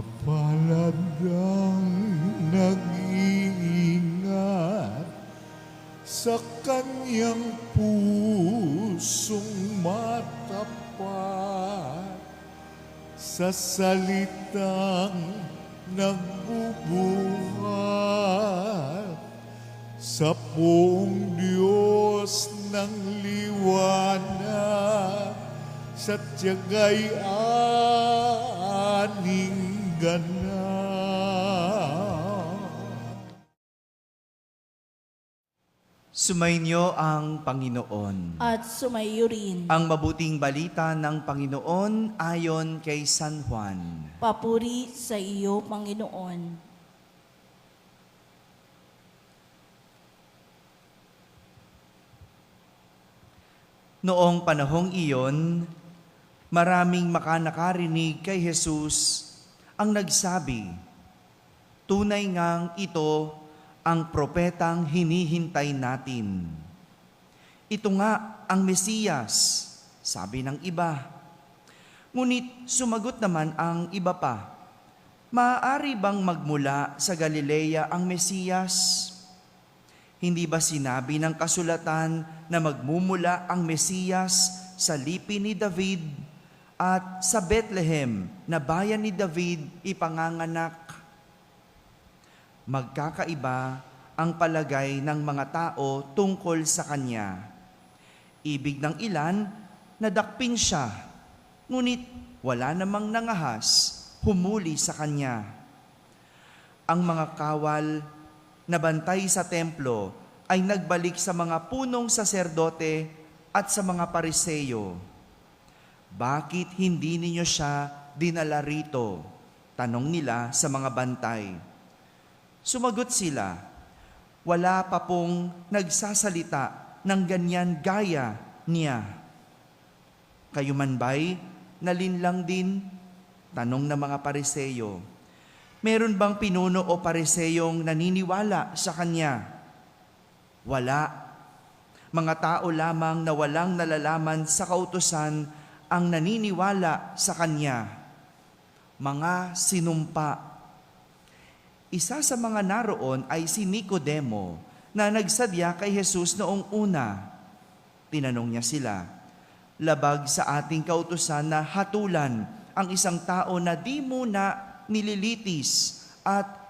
Mapalad ang nag-iingat sa kanyang pusong matapat, sa salitang nagbubuhat, sa poong Diyos ng liwanag, sa tiyagay aning ganap. Sumainyo ang Panginoon. At sumayo rin. Ang mabuting balita ng Panginoon ayon kay San Juan. Papuri sa iyo, Panginoon. Noong panahong iyon, maraming makanakarinig kay Jesus ang nagsabi, "Tunay ngang ito ang propetang hinihintay natin. Ito nga ang Mesiyas," sabi ng iba. Ngunit sumagot naman ang iba pa, "Maaari bang magmula sa Galilea ang Mesiyas? Hindi ba sinabi ng kasulatan na magmumula ang Mesiyas sa lipi ni David at sa Bethlehem na bayan ni David ipanganganak?" Magkakaiba ang palagay ng mga tao tungkol sa kanya. Ibig ng ilan, nadakpin siya, ngunit wala namang nangahas, humuli sa kanya. Ang mga kawal na bantay sa templo ay nagbalik sa mga punong saserdote at sa mga pariseyo. "Bakit hindi ninyo siya dinala rito?" tanong nila sa mga bantay. Sumagot sila, "Wala pa pong nagsasalita ng ganyan gaya niya." "Kayo man ba'y nalinlang din?" tanong ng mga pariseyo. "Meron bang pinuno o pariseyong naniniwala sa kanya?" "Wala. Mga tao lamang na walang nalalaman sa kautusan ang naniniwala sa kanya." Mga sinumpa. Isa sa mga naroon ay si Nicodemo na nagsadya kay Jesus noong una. Tinanong niya sila, "Labag sa ating kautusan na hatulan ang isang tao na di muna nililitis at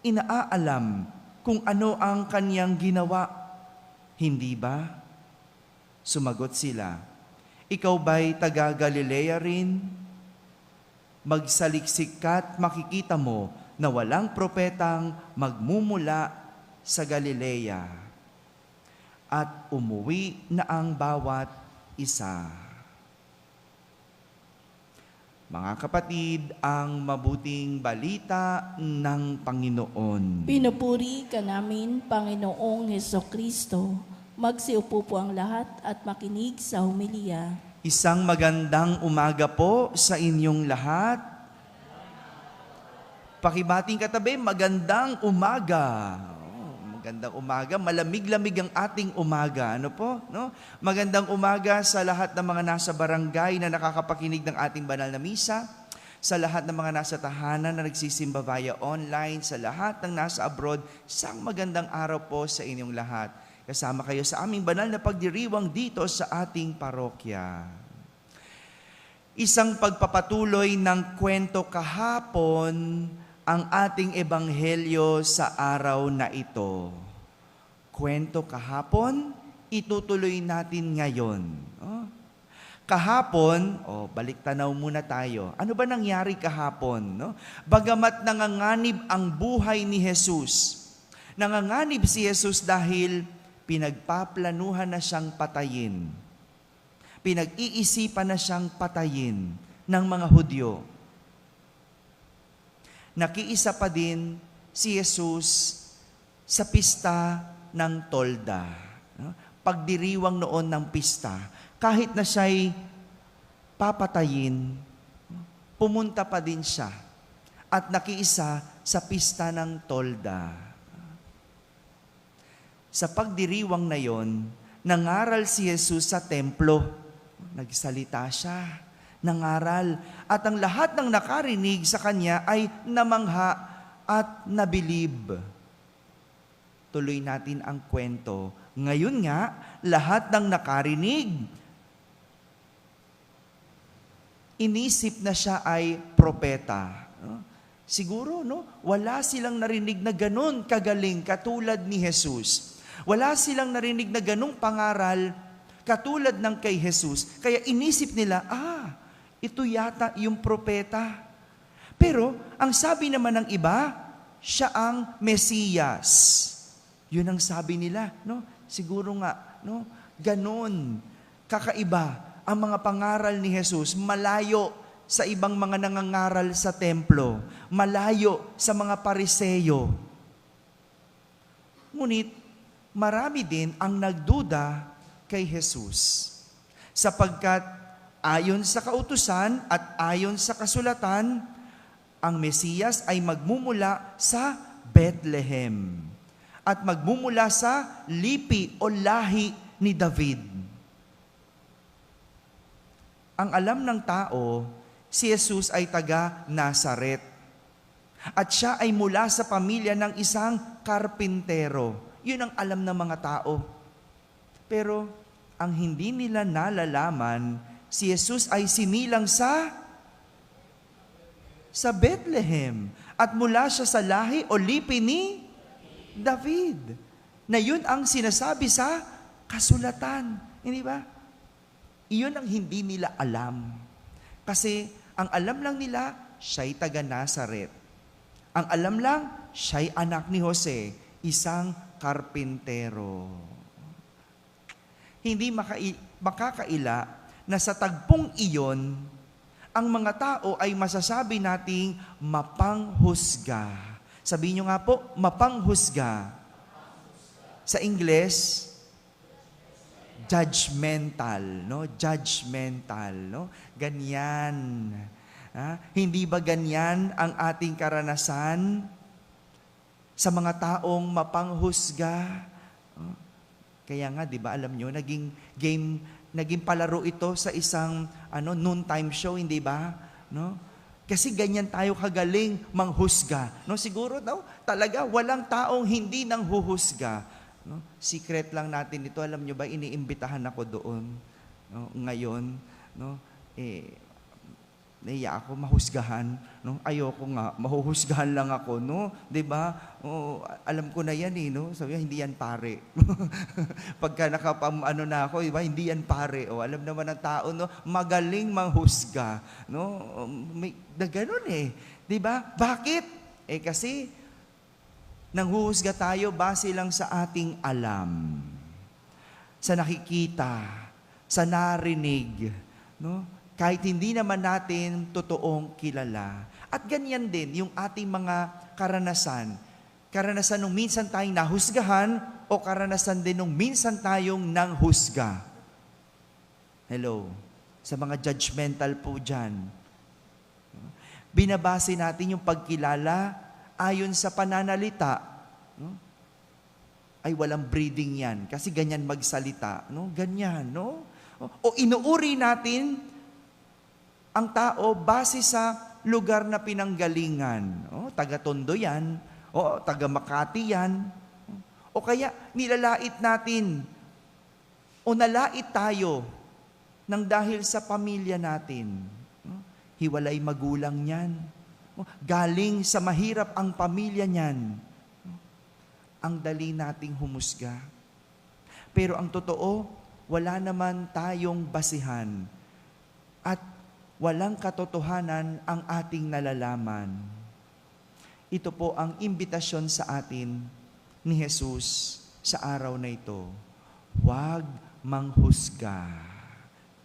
inaalam kung ano ang kanyang ginawa? Hindi ba?" Sumagot sila, "Ikaw ba'y taga Galilea rin? Magsaliksik ka't makikita mo na walang propetang magmumula sa Galilea." At umuwi na ang bawat isa. Mga kapatid, ang mabuting balita ng Panginoon. Pinupuri ka namin, Panginoong Hesukristo. Magsiupo po ang lahat at makinig sa homilya. Isang magandang umaga po sa inyong lahat. Pakibating katabi, magandang umaga. Magandang umaga, malamig-lamig ang ating umaga. Ano po? No? Magandang umaga sa lahat ng mga nasa barangay na nakakapakinig ng ating banal na misa, sa lahat ng mga nasa tahanan na nagsisimba via online, sa lahat ng nasa abroad. Isang magandang araw po sa inyong lahat. Kasama kayo sa aming banal na pagdiriwang dito sa ating parokya. Isang pagpapatuloy ng kwento kahapon ang ating ebanghelyo sa araw na ito. Kwento kahapon, itutuloy natin ngayon. Kahapon, balik tanaw muna tayo. Ano ba nangyari kahapon? No? Bagamat nanganganib ang buhay ni Jesus, nanganganib si Jesus dahil pinagpaplanuhan na siyang patayin. Pinag-iisipan na siyang patayin ng mga Hudyo. Nakiisa pa din si Jesus sa pista ng tolda. Pagdiriwang noon ng pista, kahit na siya'y papatayin, pumunta pa din siya at nakiisa sa pista ng tolda. Sa pagdiriwang na yon, nangaral si Jesus sa templo. Nagsalita siya, nangaral. At ang lahat ng nakarinig sa kanya ay namangha at nabilib. Tuloy natin ang kwento. Ngayon nga, lahat ng nakarinig, inisip na siya ay propeta. Siguro, wala silang narinig na ganun kagaling katulad ni Jesus. Wala silang narinig na ganung pangaral katulad ng kay Jesus. Kaya inisip nila, ito yata yung propeta. Pero, ang sabi naman ng iba, siya ang Mesiyas. Yun ang sabi nila, Siguro nga, ganon, kakaiba ang mga pangaral ni Jesus, malayo sa ibang mga nangangaral sa templo, malayo sa mga pariseyo. Ngunit, marami din ang nagduda kay Jesus. Sapagkat ayon sa kautusan at ayon sa kasulatan, ang Mesiyas ay magmumula sa Bethlehem at magmumula sa lipi o lahi ni David. Ang alam ng tao, si Jesus ay taga Nazaret. At siya ay mula sa pamilya ng isang karpintero. Yun ang alam ng mga tao. Pero ang hindi nila nalalaman, si Jesus ay sinilang sa Bethlehem. At mula siya sa lahi o lipi ni David. Na yun ang sinasabi sa kasulatan. Hindi ba? Iyon ang hindi nila alam. Kasi ang alam lang nila, siya'y taga Nazaret. Ang alam lang, siya'y anak ni Jose, isang karpintero. Hindi makakaila na sa tagpong iyon, ang mga tao ay masasabi nating mapanghusga. Sabihin nyo nga po, mapanghusga. Sa Ingles, judgmental, Judgmental, Ganyan. Hindi ba ganyan ang ating karanasan sa mga taong mapanghusga? Kaya nga, 'di ba, alam nyo, naging palaro ito sa isang noontime show, hindi ba? Kasi ganyan tayo kagaling manghusga. Siguro talaga walang taong hindi nang huhusga. Secret lang natin ito. Alam nyo ba, iniimbitahan ako doon. Ngayon, nahiya ako mahusgahan. Ayoko nga, mahuhusgahan lang ako. 'Di ba? Alam ko na yan Sabi hindi yan pare. Pagka na ako, diba? Hindi yan pare. Alam naman ng tao, magaling manghusga. May ganun 'Di ba? Bakit? Kasi nanghuhusga tayo base lang sa ating alam, sa nakikita, sa narinig, kahit hindi naman natin totoong kilala. At ganyan din yung ating mga karanasan. Karanasan nung minsan tayong nahusgahan o karanasan din nung minsan tayong nanghusga. Hello, sa mga judgmental po dyan. Binabase natin yung pagkilala ayon sa pananalita, ay walang breeding yan. Kasi ganyan magsalita. Ganyan, O inuuri natin ang tao base sa lugar na pinanggalingan. Taga-Tondo yan. Taga-Makati yan. O kaya nilalait natin. O nalait tayo nang dahil sa pamilya natin. Hiwalay magulang yan. Galing sa mahirap ang pamilya niyan. Ang dali nating humusga. Pero ang totoo, wala naman tayong basihan. At walang katotohanan ang ating nalalaman. Ito po ang imbitasyon sa atin ni Jesus sa araw na ito. Huwag manghusga.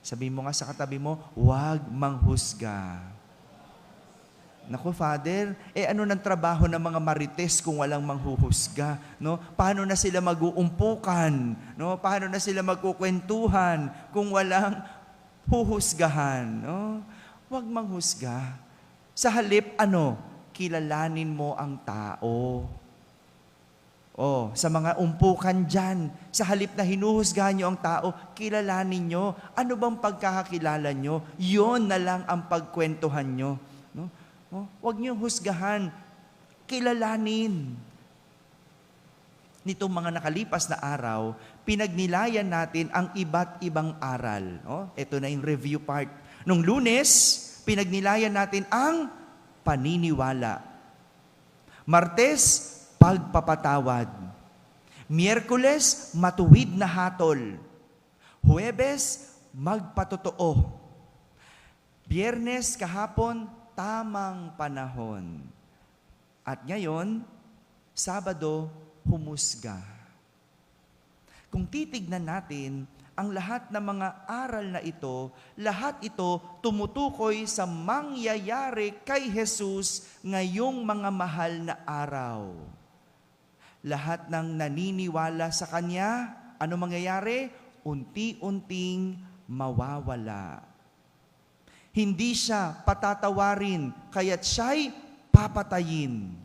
Sabihin mo nga sa katabi mo, huwag manghusga. Naku, Father, ano ng trabaho ng mga marites kung walang manghuhusga? Paano na sila mag-uumpukan? Paano na sila magkukwentuhan kung walang huhusgahan? Huwag manghusga. Sa halip, kilalanin mo ang tao. Oh, sa mga umpukan dyan, sa halip na hinuhusgahan nyo ang tao, kilalanin nyo. Ano bang pagkakakilala nyo? Yon na lang ang pagkwentuhan nyo. No? Oh, huwag nyo husgahan. Kilalanin. Nitong mga nakalipas na araw, pinagnilayan natin ang iba't ibang aral. Oh, ito na yung review part. Nung Lunes, pinagnilayan natin ang paniniwala. Martes, pagpapatawad. Miyerkules, matuwid na hatol. Huwebes, magpatotoo. Biyernes, kahapon, tamang panahon. At ngayon, Sabado, humusga. Kung titignan natin, ang lahat ng mga aral na ito, lahat ito tumutukoy sa mangyayari kay Jesus ngayong mga mahal na araw. Lahat ng naniniwala sa Kanya, ano mangyayari? Unti-unting mawawala. Hindi siya patatawarin, kaya't siya'y papatayin.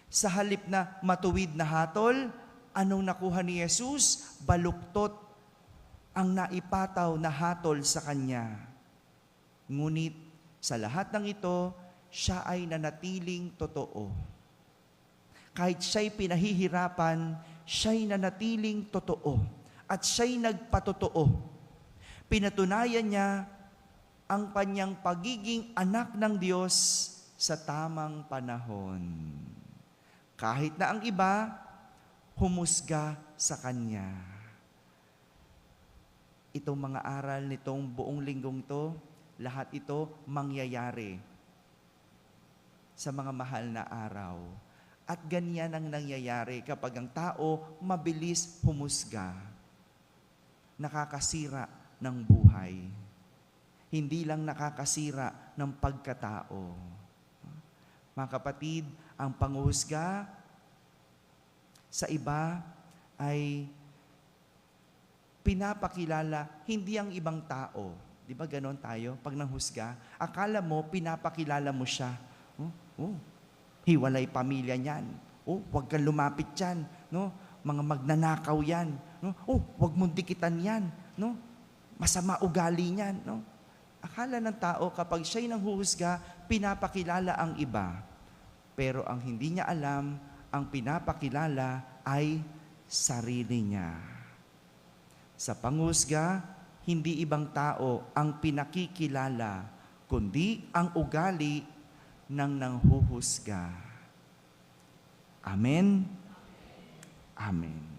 Sa halip na matuwid na hatol, anong nakuha ni Jesus? Baluktot ang naipataw na hatol sa Kanya. Ngunit sa lahat ng ito, siya ay nanatiling totoo. Kahit siya'y pinahihirapan, siya'y nanatiling totoo. At siya'y nagpatotoo. Pinatunayan niya ang kanyang pagiging anak ng Diyos sa tamang panahon. Kahit na ang iba, humusga sa Kanya. Itong mga aral nitong buong linggong to, lahat ito mangyayari sa mga mahal na araw. At ganyan ang nangyayari kapag ang tao mabilis humusga. Nakakasira ng buhay. Hindi lang nakakasira ng pagkatao. Mga kapatid, ang panghuhusga sa iba ay pinapakilala hindi ang ibang tao. Di ba ganon tayo? Pag nanghusga, akala mo, pinapakilala mo siya. Hiwalay pamilya niyan. Huwag kang lumapit yan. No? Mga magnanakaw yan. No? Huwag mong dikitan yan. No? Masama ugali niyan. No? Akala ng tao, kapag siya'y nanghuhusga, pinapakilala ang iba. Pero ang hindi niya alam, ang pinapakilala ay sarili niya. Sa panghusga, hindi ibang tao ang pinakikilala, kundi ang ugali ng nanghuhusga. Amen? Amen.